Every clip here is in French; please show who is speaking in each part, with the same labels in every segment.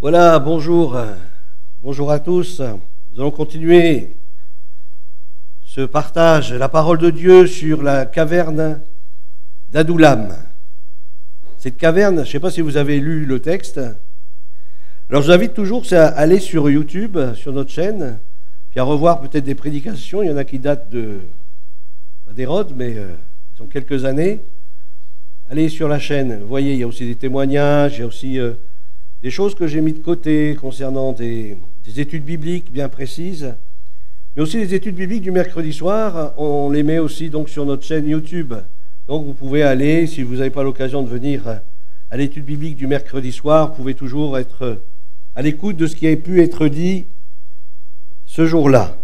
Speaker 1: Voilà, bonjour, bonjour à tous. Nous allons continuer ce partage, la parole de Dieu sur la caverne d'Adullam. Cette caverne, je ne sais pas si vous avez lu le texte. Alors je vous invite toujours à aller sur YouTube, sur notre chaîne, puis à revoir peut-être des prédications. Il y en a qui datent pas d'Hérode, mais ils ont quelques années. Allez sur la chaîne, vous voyez, il y a aussi des témoignages, il y a aussi des choses que j'ai mis de côté concernant des études bibliques bien précises, mais aussi les études bibliques du mercredi soir, on les met aussi donc sur notre chaîne YouTube. Donc vous pouvez aller, si vous n'avez pas l'occasion de venir à l'étude biblique du mercredi soir, vous pouvez toujours être à l'écoute de ce qui a pu être dit ce jour-là.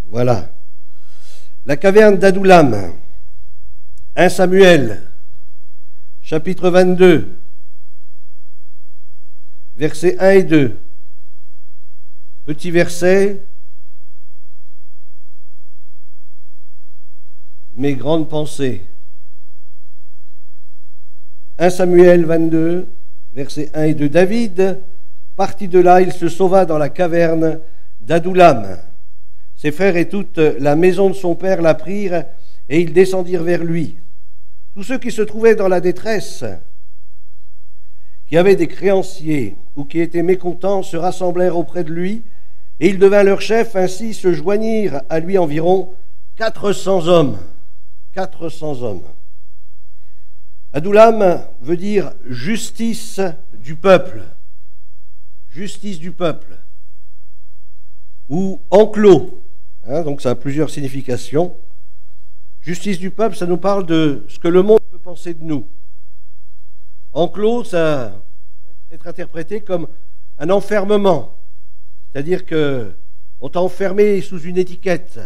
Speaker 1: Voilà. La caverne d'Adullam, 1 Samuel, chapitre 22, versets 1 et 2. Petit verset, mais grande pensée. 1 Samuel 22, versets 1 et 2. David partit de là, il se sauva dans la caverne d'Adullam. Ses frères et toute la maison de son père l'apprirent, et ils descendirent vers lui. Tous ceux qui se trouvaient dans la détresse, qui avaient des créanciers ou qui étaient mécontents, se rassemblèrent auprès de lui, et il devint leur chef. Ainsi se joignirent à lui environ 400 hommes. 400 hommes. Adullam veut dire justice du peuple. Justice du peuple. Ou enclos. Donc ça a plusieurs significations. Justice du peuple, ça nous parle de ce que le monde peut penser de nous. Enclos, ça peut être interprété comme un enfermement. C'est-à-dire qu'on t'a enfermé sous une étiquette.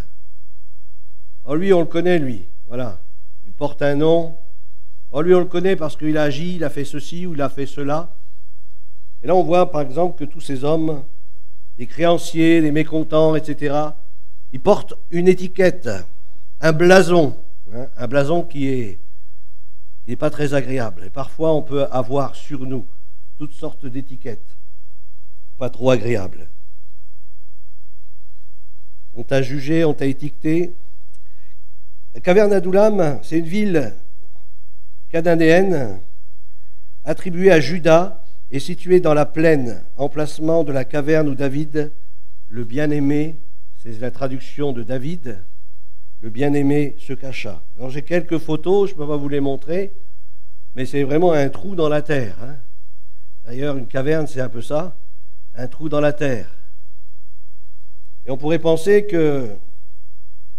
Speaker 1: Alors lui, on le connaît, lui. Voilà. Il porte un nom. Alors lui, on le connaît parce qu'il a agi, il a fait ceci ou il a fait cela. Et là, on voit, par exemple, que tous ces hommes, les créanciers, les mécontents, etc., ils portent une étiquette, un blason. Un blason qui n'est pas très agréable. Et parfois, on peut avoir sur nous toutes sortes d'étiquettes, pas trop agréables. On t'a jugé, on t'a étiqueté. La caverne d'Adullam, c'est une ville cananéenne attribuée à Juda et située dans la plaine, emplacement de la caverne où David, le bien-aimé, c'est la traduction de David, le bien-aimé se cacha. Alors j'ai quelques photos, je ne peux pas vous les montrer, mais c'est vraiment un trou dans la terre. D'ailleurs, une caverne, c'est un peu ça, un trou dans la terre. Et on pourrait penser que,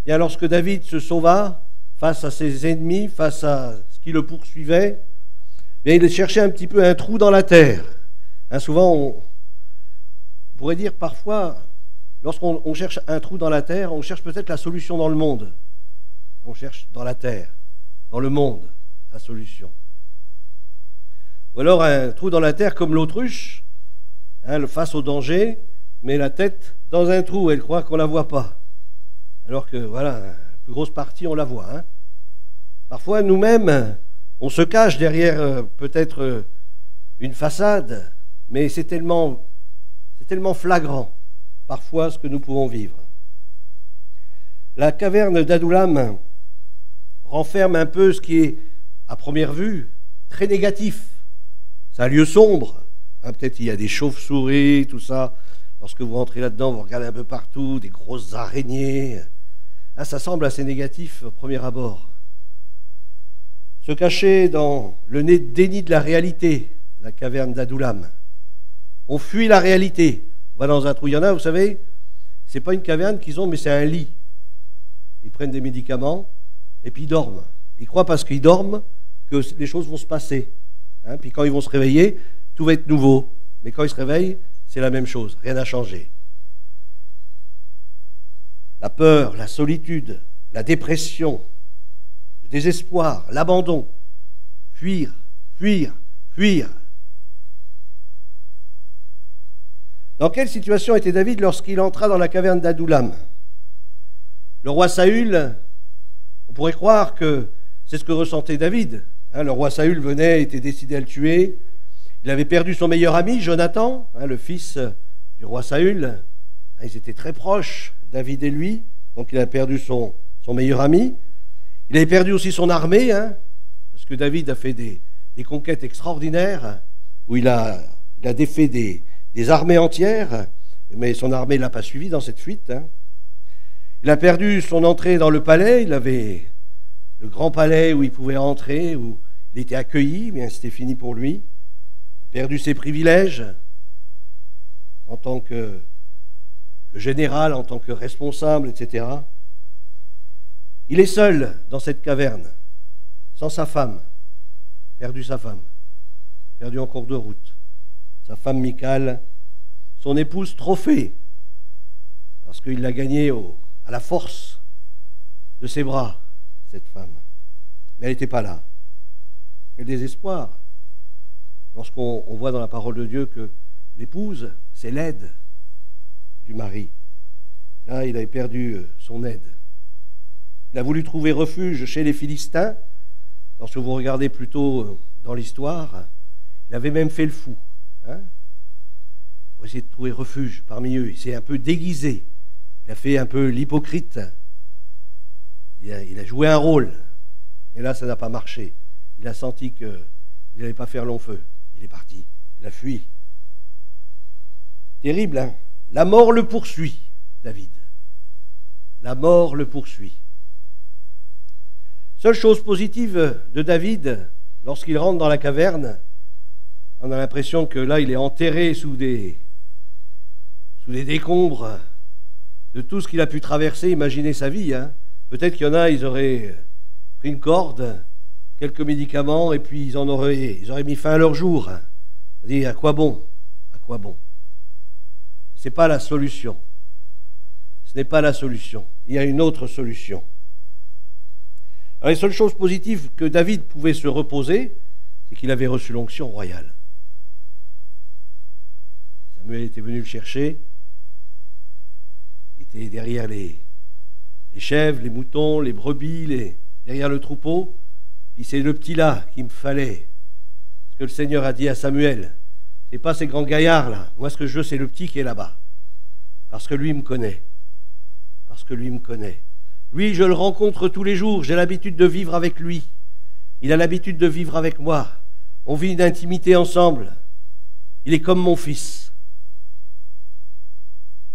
Speaker 1: bien, lorsque David se sauva face à ses ennemis, face à ce qui le poursuivait, bien, il cherchait un petit peu un trou dans la terre. Souvent, on pourrait dire parfois, lorsqu'on cherche un trou dans la terre, on cherche peut-être la solution dans le monde. On cherche dans la terre, dans le monde, la solution. Ou alors un trou dans la terre comme l'autruche, face au danger, met la tête dans un trou, elle croit qu'on ne la voit pas. Alors que, voilà, la plus grosse partie, on la voit. Parfois, nous-mêmes, on se cache derrière peut-être une façade, mais c'est tellement flagrant, parfois, ce que nous pouvons vivre. La caverne d'Adullam renferme un peu ce qui est, à première vue, très négatif. C'est un lieu sombre. Peut-être il y a des chauves-souris, tout ça. Lorsque vous rentrez là-dedans, vous regardez un peu partout, des grosses araignées. Ça semble assez négatif au premier abord. Se cacher dans le déni de la réalité, la caverne d'Adullam. On fuit la réalité. On va dans un trou. Il y en a, vous savez, c'est pas une caverne qu'ils ont, mais c'est un lit. Ils prennent des médicaments et puis ils dorment. Ils croient parce qu'ils dorment que les choses vont se passer. Puis quand ils vont se réveiller, tout va être nouveau. Mais quand ils se réveillent, c'est la même chose. Rien n'a changé. La peur, la solitude, la dépression, le désespoir, l'abandon. Fuir, fuir, fuir. Dans quelle situation était David lorsqu'il entra dans la caverne d'Adullam? Le roi Saül, on pourrait croire que c'est ce que ressentait David. Le roi Saül venait, était décidé à le tuer. Il avait perdu son meilleur ami, Jonathan, le fils du roi Saül. Ils étaient très proches, David et lui, donc il a perdu son meilleur ami. Il avait perdu aussi son armée, parce que David a fait des conquêtes extraordinaires, où il a défait des armées entières, mais son armée ne l'a pas suivi dans cette fuite. Il a perdu son entrée dans le palais, il avait le grand palais où il pouvait entrer, où il était accueilli, mais c'était fini pour lui. Il a perdu ses privilèges en tant que général, en tant que responsable, etc. Il est seul dans cette caverne, sans sa femme, perdu sa femme, perdu en cours de route. Sa femme Michal, son épouse Trophée, parce qu'il l'a gagnée à la force de ses bras, cette femme. Mais elle n'était pas là. Quel désespoir lorsqu'on voit dans la parole de Dieu que l'épouse, c'est l'aide du mari. Là, il avait perdu son aide. Il a voulu trouver refuge chez les Philistins. Lorsque vous regardez plutôt dans l'histoire, il avait même fait le fou, pour essayer de trouver refuge parmi eux. Il s'est un peu déguisé. Il a fait un peu l'hypocrite. Il a joué un rôle. Et là, ça n'a pas marché. Il a senti qu'il n'allait pas faire long feu. Il est parti. Il a fui. Terrible, La mort le poursuit, David. La mort le poursuit. Seule chose positive de David, lorsqu'il rentre dans la caverne, on a l'impression que là, il est enterré sous des décombres de tout ce qu'il a pu traverser. Imaginez sa vie. Peut-être qu'il y en a, ils auraient pris une corde, quelques médicaments, et puis ils auraient mis fin à leur jour. C'est-à-dire, à quoi bon? À quoi bon? Ce n'est pas la solution. Ce n'est pas la solution. Il y a une autre solution. Alors, les seules choses positives que David pouvait se reposer, c'est qu'il avait reçu l'onction royale. Samuel était venu le chercher. Il était derrière les chèvres, les moutons, les brebis, derrière le troupeau. Puis c'est le petit là qu'il me fallait. Ce que le Seigneur a dit à Samuel. C'est pas ces grands gaillards là. Moi, ce que je veux, c'est le petit qui est là-bas. Parce que lui me connaît. Parce que lui me connaît. Lui, je le rencontre tous les jours. J'ai l'habitude de vivre avec lui. Il a l'habitude de vivre avec moi. On vit une intimité ensemble. Il est comme mon fils.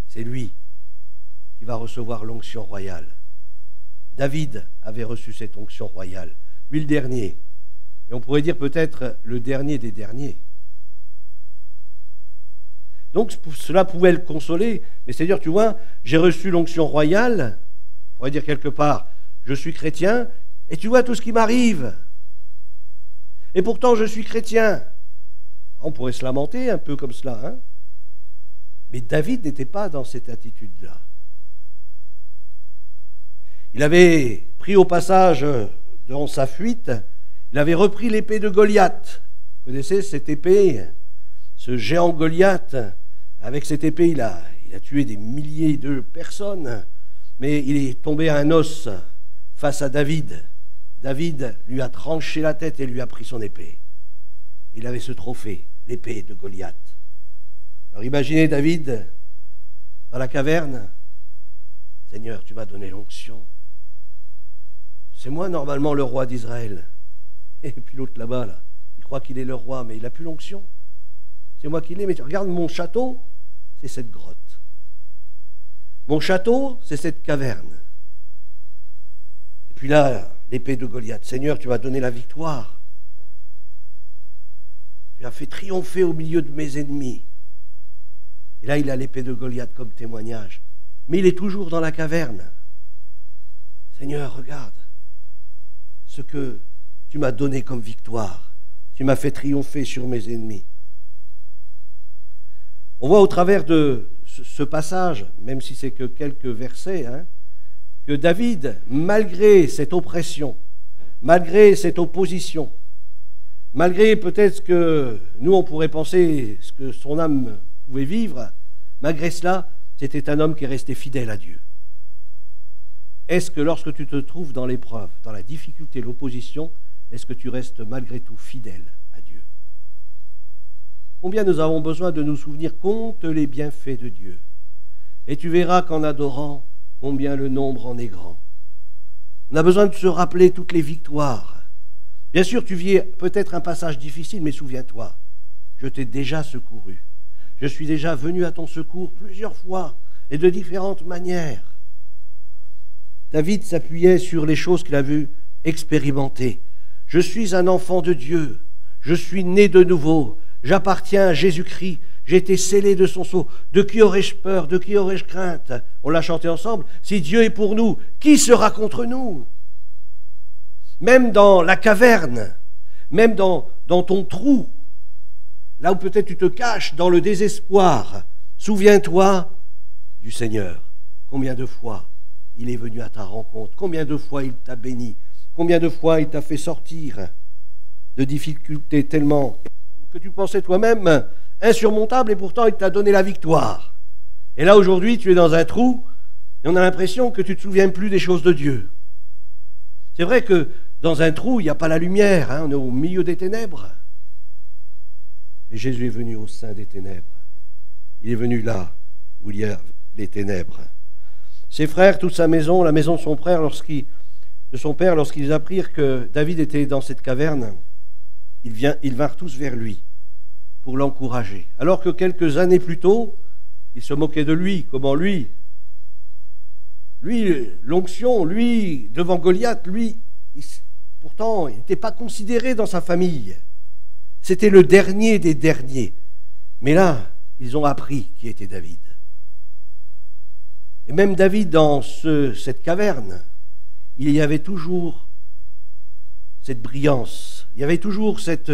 Speaker 1: C'est lui qui va recevoir l'onction royale. David avait reçu cette onction royale. Lui, le dernier. Et on pourrait dire peut-être le dernier des derniers. Donc cela pouvait le consoler, mais c'est-à-dire, tu vois, j'ai reçu l'onction royale, on pourrait dire quelque part, je suis chrétien, et tu vois tout ce qui m'arrive. Et pourtant, je suis chrétien. On pourrait se lamenter un peu comme cela, Mais David n'était pas dans cette attitude-là. Il avait pris au passage, dans sa fuite, il avait repris l'épée de Goliath. Vous connaissez cette épée? Ce géant Goliath, avec cette épée, il a tué des milliers de personnes, mais il est tombé à un os face à David. David lui a tranché la tête et lui a pris son épée. Il avait ce trophée, l'épée de Goliath. Alors imaginez David dans la caverne. Seigneur, tu m'as donné l'onction. C'est moi normalement le roi d'Israël. Et puis l'autre là-bas, là, il croit qu'il est le roi, mais il n'a plus l'onction. C'est moi qui l'ai, mais tu regardes mon château, c'est cette grotte. Mon château, c'est cette caverne. Et puis là, l'épée de Goliath. Seigneur, tu m'as donné la victoire. Tu as fait triompher au milieu de mes ennemis. Et là, il a l'épée de Goliath comme témoignage. Mais il est toujours dans la caverne. Seigneur, regarde ce que tu m'as donné comme victoire. Tu m'as fait triompher sur mes ennemis. On voit au travers de ce passage, même si c'est que quelques versets, que David, malgré cette oppression, malgré cette opposition, malgré peut-être ce que nous on pourrait penser, ce que son âme pouvait vivre, malgré cela, c'était un homme qui est resté fidèle à Dieu. Est-ce que lorsque tu te trouves dans l'épreuve, dans la difficulté, l'opposition, est-ce que tu restes malgré tout fidèle à Dieu? Combien nous avons besoin de nous souvenir, compte les bienfaits de Dieu. Et tu verras qu'en adorant, combien le nombre en est grand. On a besoin de se rappeler toutes les victoires. Bien sûr, tu vis peut-être un passage difficile, mais souviens-toi, je t'ai déjà secouru. Je suis déjà venu à ton secours plusieurs fois et de différentes manières. David s'appuyait sur les choses qu'il a vues expérimenter. Je suis un enfant de Dieu, je suis né de nouveau, j'appartiens à Jésus-Christ, j'ai été scellé de son sceau. De qui aurais-je peur, de qui aurais-je crainte? On l'a chanté ensemble. Si Dieu est pour nous, qui sera contre nous? Même dans la caverne, même dans ton trou, là où peut-être tu te caches dans le désespoir, souviens-toi du Seigneur. Combien de fois il est venu à ta rencontre, combien de fois il t'a béni, combien de fois il t'a fait sortir de difficultés tellement que tu pensais toi-même insurmontable et pourtant il t'a donné la victoire. Et là aujourd'hui tu es dans un trou et on a l'impression que tu ne te souviens plus des choses de Dieu. C'est vrai que dans un trou il n'y a pas la lumière, on est au milieu des ténèbres. Et Jésus est venu au sein des ténèbres. Il est venu là où il y a les ténèbres. Ses frères, toute sa maison, la maison de son père, lorsqu'ils apprirent que David était dans cette caverne, ils vinrent tous vers lui pour l'encourager. Alors que quelques années plus tôt, ils se moquaient de lui. Comment lui, l'onction, lui, devant Goliath, pourtant, il n'était pas considéré dans sa famille. C'était le dernier des derniers. Mais là, ils ont appris qui était David. Et même David, dans cette caverne, il y avait toujours cette brillance, il y avait toujours cette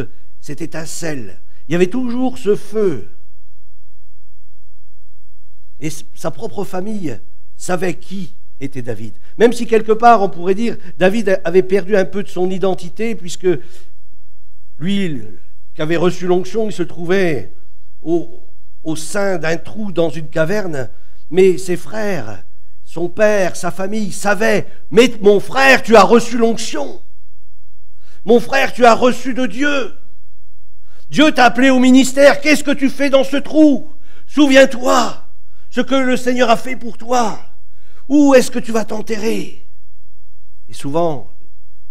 Speaker 1: étincelle, il y avait toujours ce feu. Et sa propre famille savait qui était David. Même si quelque part, on pourrait dire, David avait perdu un peu de son identité, puisque lui, qui avait reçu l'onction, il se trouvait au sein d'un trou dans une caverne, mais ses frères, son père, sa famille savaient, mais mon frère, tu as reçu l'onction. Mon frère, tu as reçu de Dieu. Dieu t'a appelé au ministère. Qu'est-ce que tu fais dans ce trou? Souviens-toi ce que le Seigneur a fait pour toi. Où est-ce que tu vas t'enterrer? Et souvent,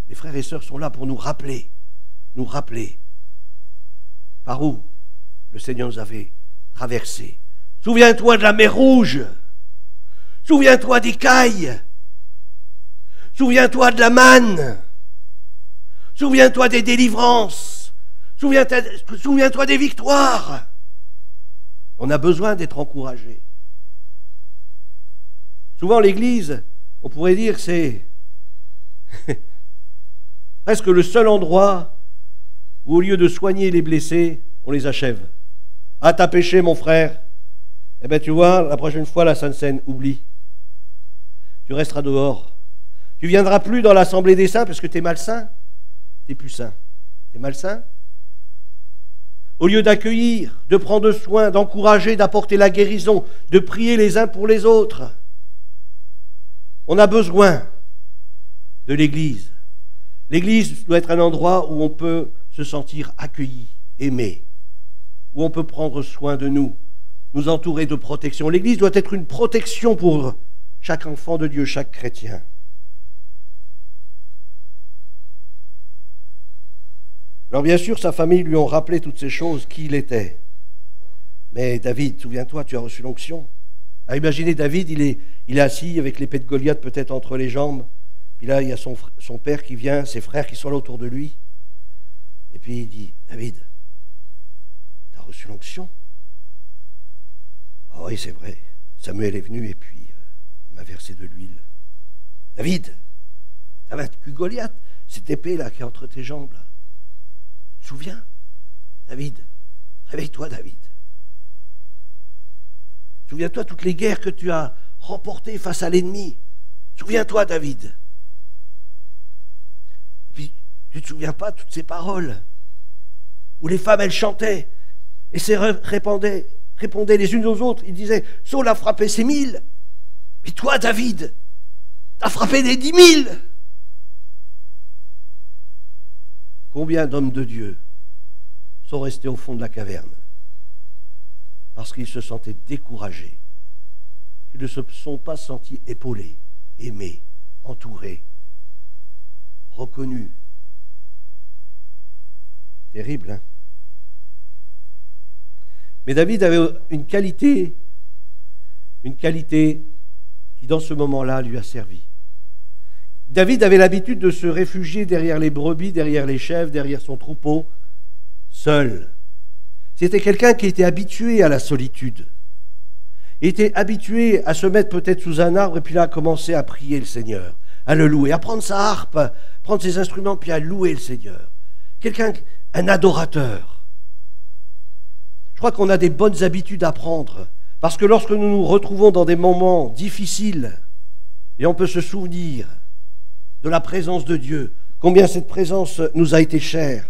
Speaker 1: les frères et sœurs sont là pour nous rappeler par où le Seigneur nous avait traversé. Souviens-toi de la mer Rouge. Souviens-toi des cailles. Souviens-toi de la manne. Souviens-toi des délivrances. Souviens-toi des victoires. On a besoin d'être encouragé. Souvent l'Église, on pourrait dire, c'est presque le seul endroit où au lieu de soigner les blessés, on les achève. Ah, t'as péché mon frère. Eh bien tu vois, la prochaine fois la Sainte Seine, oublie. Tu resteras dehors. Tu viendras plus dans l'assemblée des saints parce que tu es malsain. Tu n'es plus saint. Tu es malsain. Au lieu d'accueillir, de prendre soin, d'encourager, d'apporter la guérison, de prier les uns pour les autres, on a besoin de l'Église. L'Église doit être un endroit où on peut se sentir accueilli, aimé, où on peut prendre soin de nous, nous entourer de protection. L'Église doit être une protection pour chaque enfant de Dieu, chaque chrétien. Alors bien sûr, sa famille lui ont rappelé toutes ces choses, qui il était. Mais David, souviens-toi, tu as reçu l'onction. Alors imaginez David, il est assis avec l'épée de Goliath peut-être entre les jambes. Puis là, il y a son père qui vient, ses frères qui sont là autour de lui. Et puis il dit, David, tu as reçu l'onction? Ah oui, c'est vrai. Samuel est venu et puis il m'a versé de l'huile. David, tu as vaincu Goliath, cette épée là qui est entre tes jambes là. Tu te souviens? David, réveille-toi David. Souviens-toi toutes les guerres que tu as remportées face à l'ennemi. Souviens-toi David. Et puis tu ne te souviens pas de toutes ces paroles où les femmes elles chantaient et se répondaient les unes aux autres. Ils disaient, Saul a frappé ses 1000, mais toi David, t'as frappé des 10 000. Combien d'hommes de Dieu sont restés au fond de la caverne? parce qu'ils se sentaient découragés. Ils ne se sont pas sentis épaulés, aimés, entourés, reconnus. Terrible, hein? Mais David avait une qualité qui dans ce moment-là lui a servi. David avait l'habitude de se réfugier derrière les brebis, derrière les chèvres, derrière son troupeau, seul. C'était quelqu'un qui était habitué à la solitude. Il était habitué à se mettre peut-être sous un arbre et puis là à commencer à prier le Seigneur, à le louer, à prendre sa harpe, prendre ses instruments puis à louer le Seigneur. Un adorateur. Je crois qu'on a des bonnes habitudes à prendre parce que lorsque nous nous retrouvons dans des moments difficiles et on peut se souvenir de la présence de Dieu, combien cette présence nous a été chère.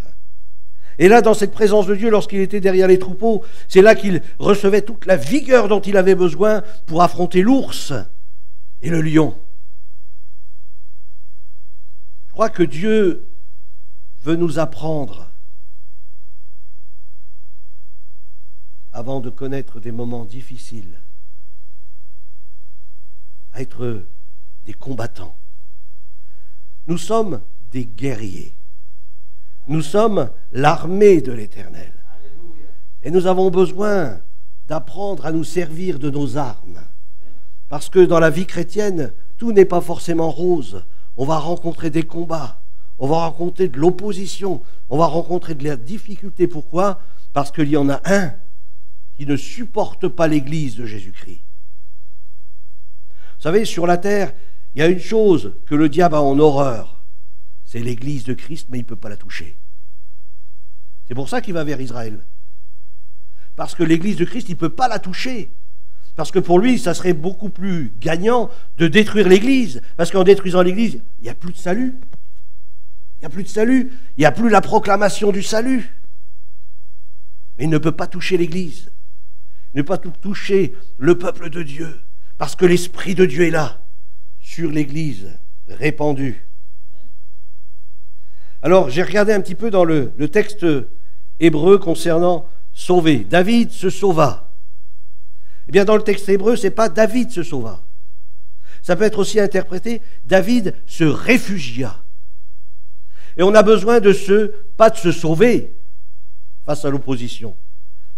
Speaker 1: Et là, dans cette présence de Dieu, lorsqu'il était derrière les troupeaux, c'est là qu'il recevait toute la vigueur dont il avait besoin pour affronter l'ours et le lion. Je crois que Dieu veut nous apprendre, avant de connaître des moments difficiles, à être des combattants. Nous sommes des guerriers. Nous sommes l'armée de l'Éternel. Et nous avons besoin d'apprendre à nous servir de nos armes. Parce que dans la vie chrétienne, tout n'est pas forcément rose. On va rencontrer des combats, on va rencontrer de l'opposition, on va rencontrer de la difficulté. Pourquoi ? Parce qu'il y en a un qui ne supporte pas l'Église de Jésus-Christ. Vous savez, sur la terre, il y a une chose que le diable a en horreur, c'est l'Église de Christ, mais il ne peut pas la toucher. C'est pour ça qu'il va vers Israël. Parce que l'Église de Christ, il ne peut pas la toucher. Parce que pour lui, ça serait beaucoup plus gagnant de détruire l'Église. Parce qu'en détruisant l'Église, il n'y a plus de salut. Il n'y a plus de salut. Il n'y a plus la proclamation du salut. Mais il ne peut pas toucher l'Église. Il ne peut pas toucher le peuple de Dieu. Parce que l'Esprit de Dieu est là, sur l'Église, répandue. Alors, j'ai regardé un petit peu dans le texte hébreu concernant sauver. David se sauva. Eh bien, dans le texte hébreu, ce n'est pas David se sauva. Ça peut être aussi interprété, David se réfugia. Et on a besoin pas de se sauver face à l'opposition,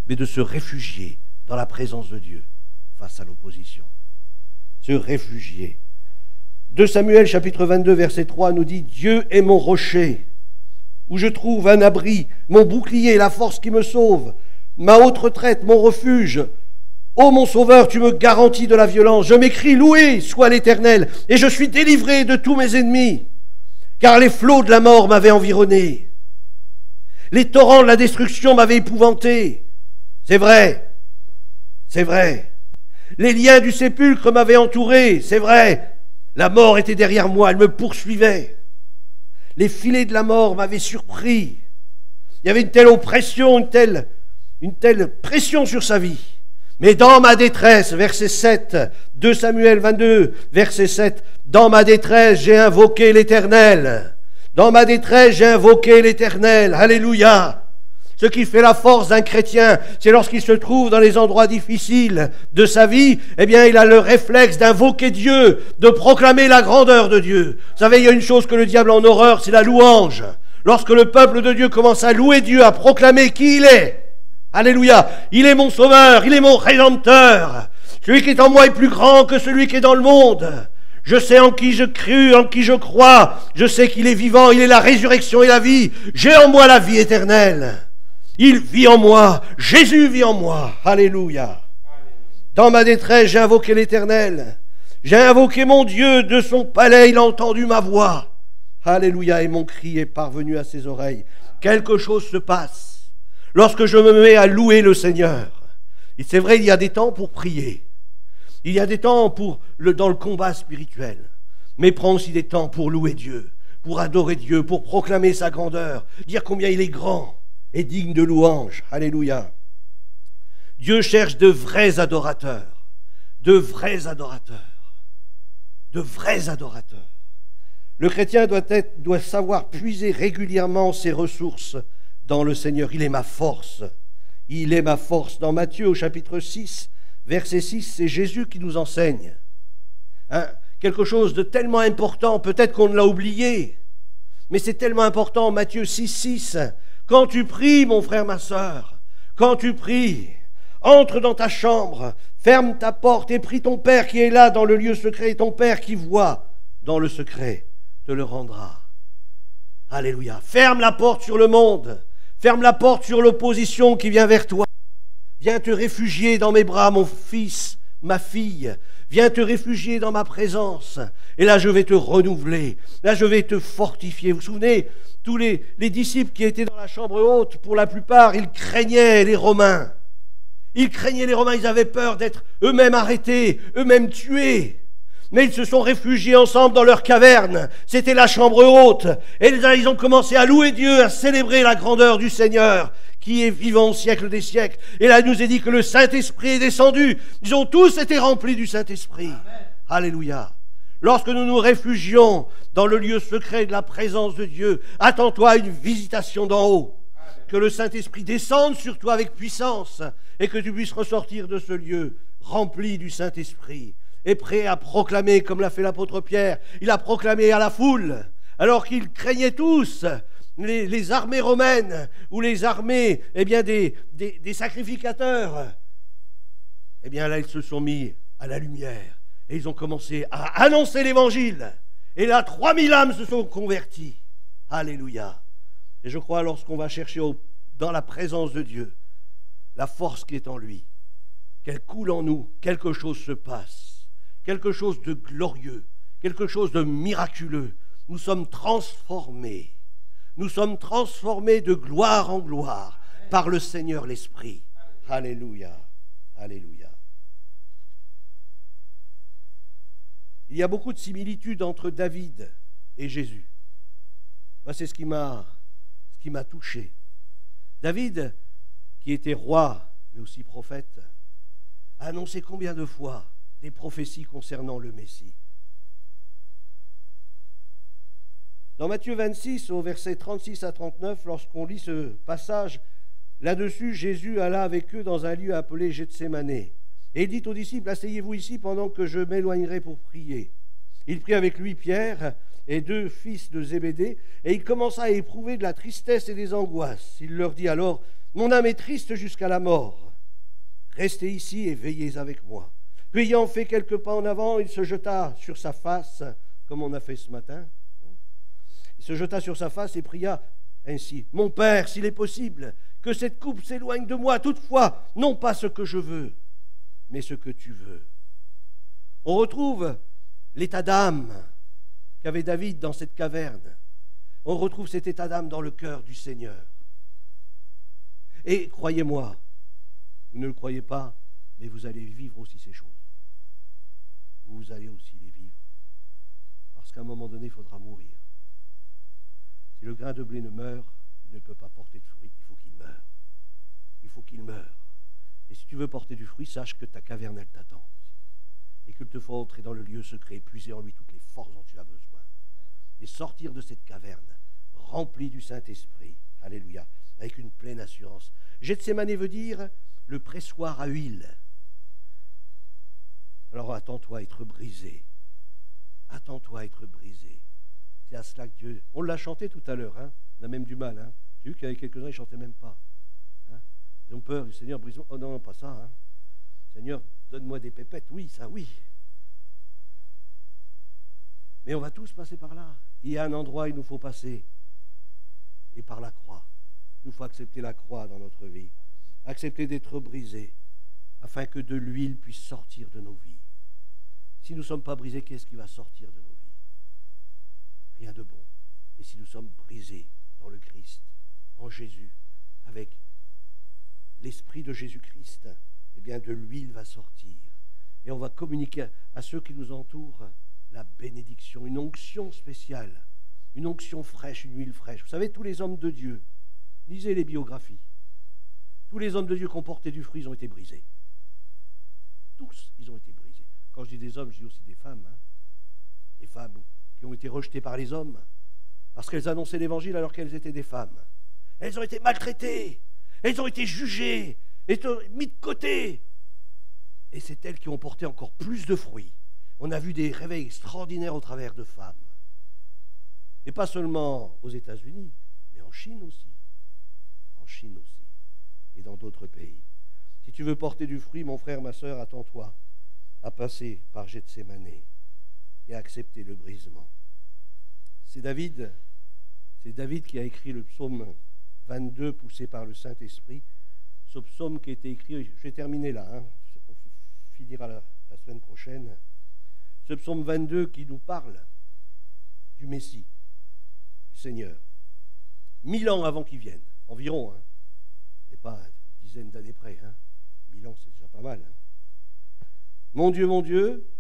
Speaker 1: mais de se réfugier dans la présence de Dieu face à l'opposition. Se réfugier. 2 Samuel chapitre 22 verset 3 nous dit « Dieu est mon rocher, où je trouve un abri, mon bouclier, la force qui me sauve, ma haute retraite, mon refuge. Ô mon sauveur, tu me garantis de la violence. Je m'écrie, loué soit l'Éternel, et je suis délivré de tous mes ennemis, car les flots de la mort m'avaient environné. Les torrents de la destruction m'avaient épouvanté. » C'est vrai, c'est vrai. Les liens du sépulcre m'avaient entouré, c'est vrai. La mort était derrière moi, elle me poursuivait. Les filets de la mort m'avaient surpris. Il y avait une telle oppression, une telle pression sur sa vie. Mais dans ma détresse, verset 7, 2 Samuel 22, verset 7, dans ma détresse, j'ai invoqué l'Éternel. Dans ma détresse, j'ai invoqué l'Éternel. Alléluia. Ce qui fait la force d'un chrétien, c'est lorsqu'il se trouve dans les endroits difficiles de sa vie, eh bien, il a le réflexe d'invoquer Dieu, de proclamer la grandeur de Dieu. Vous savez, il y a une chose que le diable a en horreur, c'est la louange. Lorsque le peuple de Dieu commence à louer Dieu, à proclamer qui il est. Alléluia. Il est mon sauveur, il est mon rédempteur. Celui qui est en moi est plus grand que celui qui est dans le monde. Je sais en qui je crus, en qui je crois. Je sais qu'il est vivant, il est la résurrection et la vie. J'ai en moi la vie éternelle. Il vit en moi, Jésus vit en moi. Alléluia. Dans ma détresse, j'ai invoqué l'Éternel. J'ai invoqué mon Dieu, de son palais, il a entendu ma voix. Alléluia, et mon cri est parvenu à ses oreilles. Quelque chose se passe lorsque je me mets à louer le Seigneur. Et c'est vrai, il y a des temps pour prier. Il y a des temps dans le combat spirituel. Mais prends aussi des temps pour louer Dieu, pour adorer Dieu, pour proclamer sa grandeur, dire combien il est grand et digne de louange. Alléluia. Dieu cherche de vrais adorateurs, de vrais adorateurs, de vrais adorateurs. Le chrétien doit savoir puiser régulièrement ses ressources dans le Seigneur. Il est ma force, Il est ma force. Dans Matthieu au chapitre 6, verset 6, c'est Jésus qui nous enseigne. Quelque chose de tellement important, peut-être qu'on l'a oublié, mais c'est tellement important. Matthieu 6, 6, quand tu pries, mon frère, ma sœur, quand tu pries, entre dans ta chambre, ferme ta porte et prie ton Père qui est là dans le lieu secret, et ton Père qui voit dans le secret te le rendra. Alléluia. Ferme la porte sur le monde, ferme la porte sur l'opposition qui vient vers toi. Viens te réfugier dans mes bras, mon fils, ma fille. Viens te réfugier dans ma présence. Et là, je vais te renouveler. Là, je vais te fortifier. Vous vous souvenez, tous les disciples qui étaient dans la chambre haute, pour la plupart, ils craignaient les Romains. Ils craignaient les Romains, ils avaient peur d'être eux-mêmes arrêtés, eux-mêmes tués. Mais ils se sont réfugiés ensemble dans leur caverne. C'était la chambre haute. Et là, ils ont commencé à louer Dieu, à célébrer la grandeur du Seigneur, qui est vivant au siècle des siècles. Et là, il nous est dit que le Saint-Esprit est descendu. Ils ont tous été remplis du Saint-Esprit. Amen. Alléluia. Lorsque nous nous réfugions dans le lieu secret de la présence de Dieu, attends-toi à une visitation d'en haut. Amen. Que le Saint-Esprit descende sur toi avec puissance et que tu puisses ressortir de ce lieu rempli du Saint-Esprit et prêt à proclamer, comme l'a fait l'apôtre Pierre. Il a proclamé à la foule, alors qu'ils craignaient tous les armées romaines ou les armées des sacrificateurs. Eh bien là, ils se sont mis à la lumière et ils ont commencé à annoncer l'évangile. Et là, 3000 âmes se sont converties. Alléluia. Et je crois, lorsqu'on va chercher dans la présence de Dieu la force qui est en lui, qu'elle coule en nous, quelque chose se passe. Quelque chose de glorieux, quelque chose de miraculeux. Nous sommes transformés. Nous sommes transformés de gloire en gloire par le Seigneur l'Esprit. Alléluia. Alléluia. Il y a beaucoup de similitudes entre David et Jésus. Moi, c'est ce qui m'a touché. David, qui était roi, mais aussi prophète, a annoncé combien de fois des prophéties concernant le Messie. Dans Matthieu 26, au verset 36 à 39, lorsqu'on lit ce passage, là-dessus, Jésus alla avec eux dans un lieu appelé Gethsémane. Et il dit aux disciples, asseyez-vous ici pendant que je m'éloignerai pour prier. Il prit avec lui Pierre et 2 fils de Zébédée, et il commença à éprouver de la tristesse et des angoisses. Il leur dit alors, mon âme est triste jusqu'à la mort. Restez ici et veillez avec moi. Puis ayant fait quelques pas en avant, il se jeta sur sa face, comme on a fait ce matin. Il se jeta sur sa face et pria ainsi, mon Père, s'il est possible, que cette coupe s'éloigne de moi, toutefois, non pas ce que je veux, mais ce que tu veux. On retrouve l'état d'âme qu'avait David dans cette caverne. On retrouve cet état d'âme dans le cœur du Seigneur. Et croyez-moi, vous ne le croyez pas, mais vous allez vivre aussi ces choses. Vous allez aussi les vivre. Parce qu'à un moment donné, il faudra mourir. Si le grain de blé ne meurt, il ne peut pas porter de fruit. Il faut qu'il meure. Il faut qu'il meure. Et si tu veux porter du fruit, sache que ta caverne, elle t'attend. Et qu'il te faut entrer dans le lieu secret, puiser en lui toutes les forces dont tu as besoin. Et sortir de cette caverne, remplie du Saint-Esprit. Alléluia. Avec une pleine assurance. Gethsémane veut dire le pressoir à huile. Alors attends-toi à être brisé. Attends-toi à être brisé. C'est à cela que Dieu... On l'a chanté tout à l'heure, hein. On a même du mal. Hein. J'ai vu qu'il y avait quelques-uns, ils ne chantaient même pas. Hein. Ils ont peur du Seigneur, brise-moi. Oh non, pas ça. Hein. Seigneur, donne-moi des pépettes. Oui, ça, oui. Mais on va tous passer par là. Il y a un endroit où il nous faut passer. Et par la croix. Il nous faut accepter la croix dans notre vie. Accepter d'être brisé, afin que de l'huile puisse sortir de nos vies. Si nous ne sommes pas brisés, qu'est-ce qui va sortir de nos vies? Rien de bon. Mais si nous sommes brisés dans le Christ, en Jésus, avec l'esprit de Jésus-Christ, eh bien de l'huile va sortir. Et on va communiquer à ceux qui nous entourent la bénédiction, une onction spéciale, une onction fraîche, une huile fraîche. Vous savez, tous les hommes de Dieu, lisez les biographies, tous les hommes de Dieu qui ont porté du fruit, ils ont été brisés. Tous, ils ont été brisés. Quand je dis des hommes, je dis aussi des femmes. Hein. Des femmes qui ont été rejetées par les hommes parce qu'elles annonçaient l'évangile alors qu'elles étaient des femmes. Elles ont été maltraitées. Elles ont été jugées, mises de côté. Et c'est elles qui ont porté encore plus de fruits. On a vu des réveils extraordinaires au travers de femmes. Et pas seulement aux États-Unis, mais en Chine aussi. En Chine aussi. Et dans d'autres pays. Si tu veux porter du fruit, mon frère, ma sœur, attends-toi à passer par Gethsémane et à accepter le brisement. C'est David qui a écrit le psaume 22, poussé par le Saint-Esprit. Ce psaume qui a été écrit, je vais terminer là, on finira la semaine prochaine. Ce psaume 22 qui nous parle du Messie, du Seigneur. 1000 ans avant qu'il vienne, environ, et pas une dizaine d'années près. 1000 ans, c'est déjà pas mal. Mon Dieu,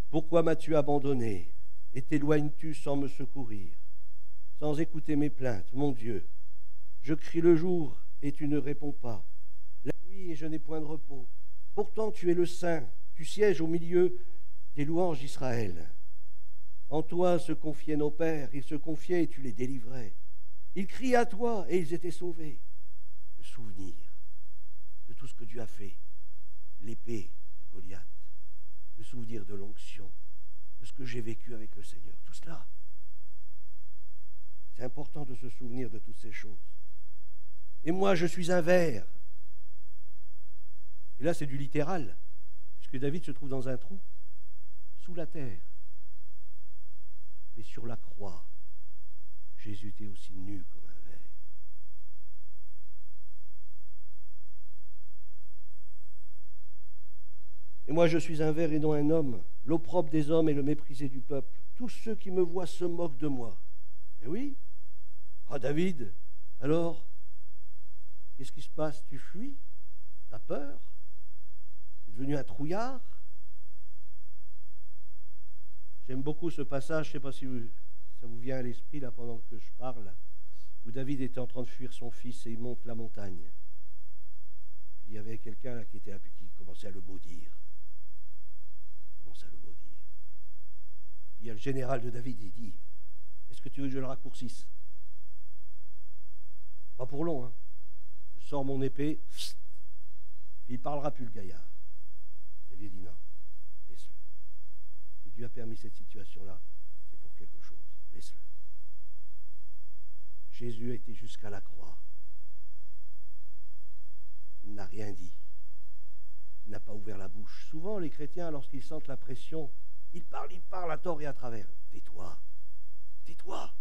Speaker 1: pourquoi m'as-tu abandonné et t'éloignes-tu sans me secourir, sans écouter mes plaintes, mon Dieu? Je crie le jour et tu ne réponds pas, la nuit et je n'ai point de repos. Pourtant tu es le Saint, tu sièges au milieu des louanges d'Israël. En toi se confiaient nos pères, ils se confiaient et tu les délivrais. Ils criaient à toi et ils étaient sauvés. Le souvenir de tout ce que Dieu a fait, l'épée de Goliath, le souvenir de l'onction, de ce que j'ai vécu avec le Seigneur, tout cela. C'est important de se souvenir de toutes ces choses. Et moi, je suis un ver. Et là, c'est du littéral, puisque David se trouve dans un trou, sous la terre. Mais sur la croix, Jésus était aussi nu comme un ver. Et moi, je suis un ver et non un homme, l'opprobre des hommes et le méprisé du peuple. Tous ceux qui me voient se moquent de moi. Eh oui. Ah, David, alors, qu'est-ce qui se passe? Tu fuis? T'as peur? Tu es devenu un trouillard? J'aime beaucoup ce passage, je ne sais pas si ça vous vient à l'esprit là pendant que je parle, où David était en train de fuir son fils et il monte la montagne. Puis il y avait quelqu'un là qui commençait à le maudire. Puis il y a le général de David, il dit, est-ce que tu veux que je le raccourcisse? Pas pour long, Je sors mon épée, puis il ne parlera plus le gaillard. David dit non, laisse-le. Si Dieu a permis cette situation-là, c'est pour quelque chose, laisse-le. Jésus a été jusqu'à la croix. Il n'a rien dit. Il n'a pas ouvert la bouche. Souvent, les chrétiens, lorsqu'ils sentent la pression, ils parlent à tort et à travers. Tais-toi, tais-toi.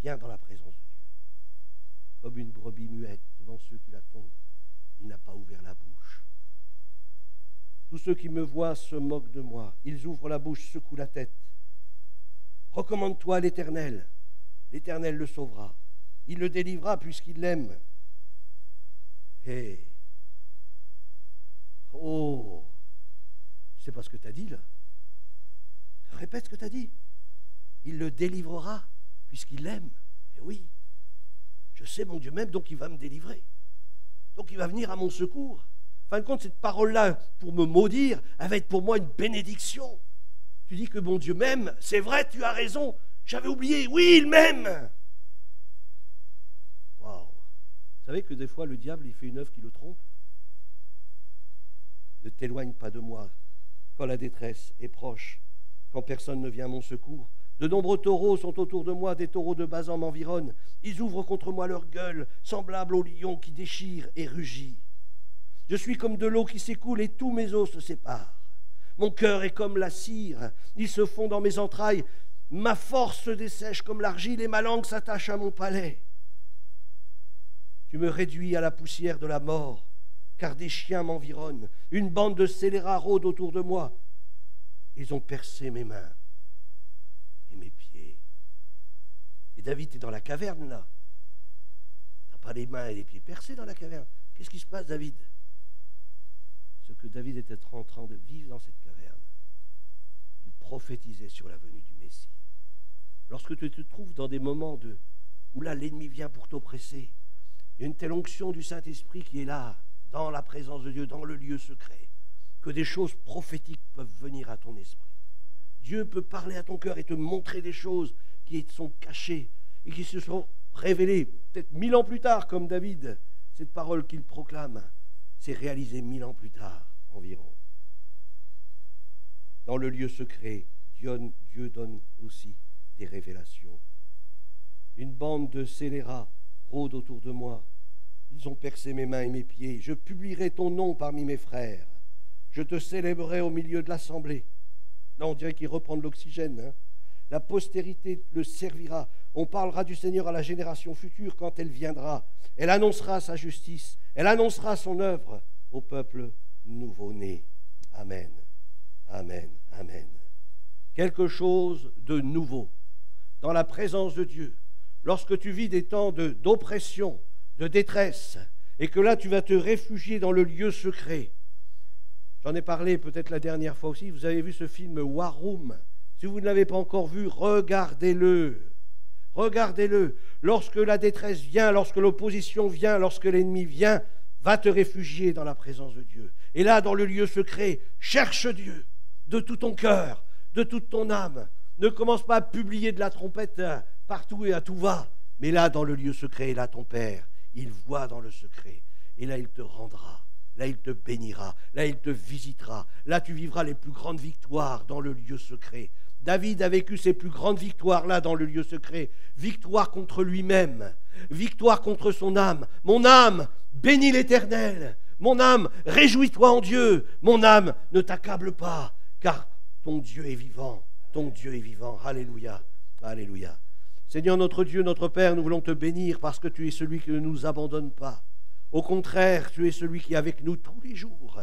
Speaker 1: Viens dans la présence de Dieu. Comme une brebis muette devant ceux qui la tondent. Il n'a pas ouvert la bouche. Tous ceux qui me voient se moquent de moi. Ils ouvrent la bouche, secouent la tête. Recommande-toi à l'Éternel. L'Éternel le sauvera. Il le délivrera puisqu'il l'aime. Hey. Oh. Je ne sais pas ce que tu as dit là. Répète ce que tu as dit. Il le délivrera puisqu'il l'aime. Eh oui. Je sais mon Dieu m'aime, donc il va me délivrer. Donc il va venir à mon secours. En fin de compte, cette parole-là, pour me maudire, elle va être pour moi une bénédiction. Tu dis que mon Dieu m'aime, c'est vrai, tu as raison. J'avais oublié, oui, il m'aime. Waouh. Vous savez que des fois, le diable, il fait une œuvre qui le trompe. Ne t'éloigne pas de moi quand la détresse est proche, quand personne ne vient à mon secours. De nombreux taureaux sont autour de moi, des taureaux de Basan m'environnent. Ils ouvrent contre moi leur gueule, semblables au lion qui déchire et rugit. Je suis comme de l'eau qui s'écoule et tous mes os se séparent. Mon cœur est comme la cire, il se fond dans mes entrailles. Ma force se dessèche comme l'argile et ma langue s'attache à mon palais. Tu me réduis à la poussière de la mort, car des chiens m'environnent. Une bande de scélérats rôde autour de moi. Ils ont percé mes mains et mes pieds. Et David est dans la caverne là. T'as pas les mains et les pieds percés dans la caverne. Qu'est-ce qui se passe, David? Ce que David était en train de vivre dans cette caverne, il prophétisait sur la venue du Messie. Lorsque tu te trouves dans des moments où là l'ennemi vient pour t'oppresser, il y a une telle onction du Saint-Esprit qui est là, dans la présence de Dieu, dans le lieu secret, que des choses prophétiques peuvent venir à ton esprit. Dieu peut parler à ton cœur et te montrer des choses qui sont cachées et qui se sont révélées peut-être 1000 ans plus tard, comme David cette parole qu'il proclame s'est réalisée 1000 ans plus tard environ. Dans le lieu secret, Dieu donne aussi des révélations. Une bande de scélérats rôde autour de moi. Ils ont percé mes mains et mes pieds. Je publierai ton nom parmi mes frères. Je te célébrerai au milieu de l'assemblée. Là, on dirait qu'il reprend de l'oxygène. Hein. La postérité le servira. On parlera du Seigneur à la génération future quand elle viendra. Elle annoncera sa justice. Elle annoncera son œuvre au peuple nouveau-né. Amen. Amen. Amen. Quelque chose de nouveau dans la présence de Dieu. Lorsque tu vis des temps d'oppression, de détresse, et que là tu vas te réfugier dans le lieu secret. J'en ai parlé peut-être la dernière fois aussi, vous avez vu ce film War Room. Si vous ne l'avez pas encore vu, regardez-le. Regardez-le. Lorsque la détresse vient, lorsque l'opposition vient, lorsque l'ennemi vient, va te réfugier dans la présence de Dieu. Et là, dans le lieu secret, cherche Dieu de tout ton cœur, de toute ton âme. Ne commence pas à publier de la trompette partout et à tout va. Mais là, dans le lieu secret, là, ton Père, il voit dans le secret. Et là, il te rendra. Là, il te bénira. Là, il te visitera. Là, tu vivras les plus grandes victoires dans le lieu secret. David a vécu ses plus grandes victoires là, dans le lieu secret. Victoire contre lui-même. Victoire contre son âme. Mon âme, bénis l'Éternel. Mon âme, réjouis-toi en Dieu. Mon âme, ne t'accable pas, car ton Dieu est vivant. Ton Dieu est vivant. Alléluia. Alléluia. Seigneur notre Dieu, notre Père, nous voulons te bénir parce que tu es celui qui ne nous abandonne pas. Au contraire, tu es celui qui est avec nous tous les jours.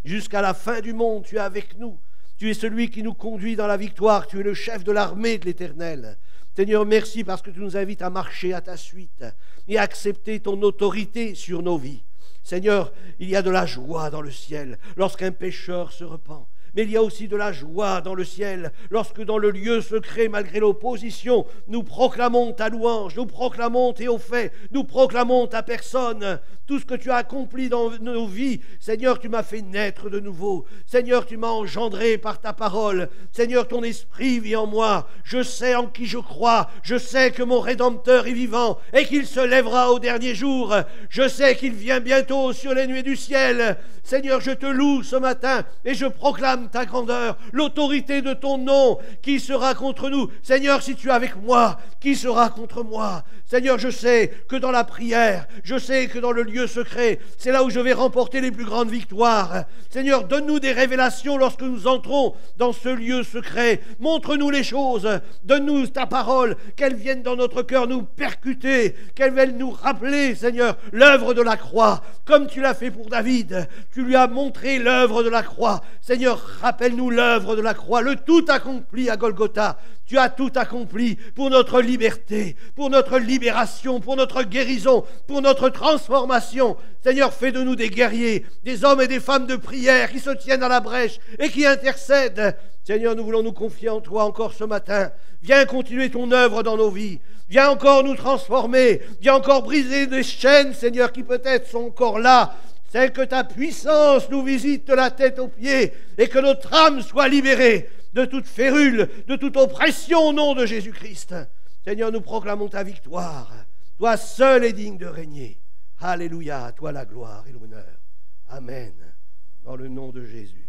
Speaker 1: Jusqu'à la fin du monde, tu es avec nous. Tu es celui qui nous conduit dans la victoire. Tu es le chef de l'armée de l'Éternel. Seigneur, merci parce que tu nous invites à marcher à ta suite et à accepter ton autorité sur nos vies. Seigneur, il y a de la joie dans le ciel lorsqu'un pécheur se repent. Mais il y a aussi de la joie dans le ciel lorsque dans le lieu secret, malgré l'opposition, nous proclamons ta louange, nous proclamons tes hauts faits, nous proclamons ta personne, tout ce que tu as accompli dans nos vies. Seigneur, tu m'as fait naître de nouveau. Seigneur, tu m'as engendré par ta parole. Seigneur, ton esprit vit en moi. Je sais en qui je crois. Je sais que mon Rédempteur est vivant et qu'il se lèvera au dernier jour. Je sais qu'il vient bientôt sur les nuées du ciel. Seigneur, je te loue ce matin et je proclame ta grandeur, l'autorité de ton nom. Qui sera contre nous? Seigneur, si tu es avec moi, qui sera contre moi? Seigneur, je sais que dans la prière, je sais que dans le lieu secret, c'est là où je vais remporter les plus grandes victoires. Seigneur, donne-nous des révélations lorsque nous entrons dans ce lieu secret. Montre-nous les choses, donne-nous ta parole, qu'elle vienne dans notre cœur nous percuter, qu'elle vienne nous rappeler, Seigneur, l'œuvre de la croix, comme tu l'as fait pour David. Tu lui as montré l'œuvre de la croix. Seigneur, rappelle-nous l'œuvre de la croix, le tout accompli à Golgotha. Tu as tout accompli pour notre liberté, pour notre libération, pour notre guérison, pour notre transformation. Seigneur, fais de nous des guerriers, des hommes et des femmes de prière qui se tiennent à la brèche et qui intercèdent. Seigneur, nous voulons nous confier en toi encore ce matin. Viens continuer ton œuvre dans nos vies. Viens encore nous transformer. Viens encore briser des chaînes, Seigneur, qui peut-être sont encore là. C'est que ta puissance nous visite de la tête aux pieds et que notre âme soit libérée de toute férule, de toute oppression au nom de Jésus-Christ. Seigneur, nous proclamons ta victoire. Toi seul es digne de régner. Alléluia, à toi la gloire et l'honneur. Amen. Dans le nom de Jésus.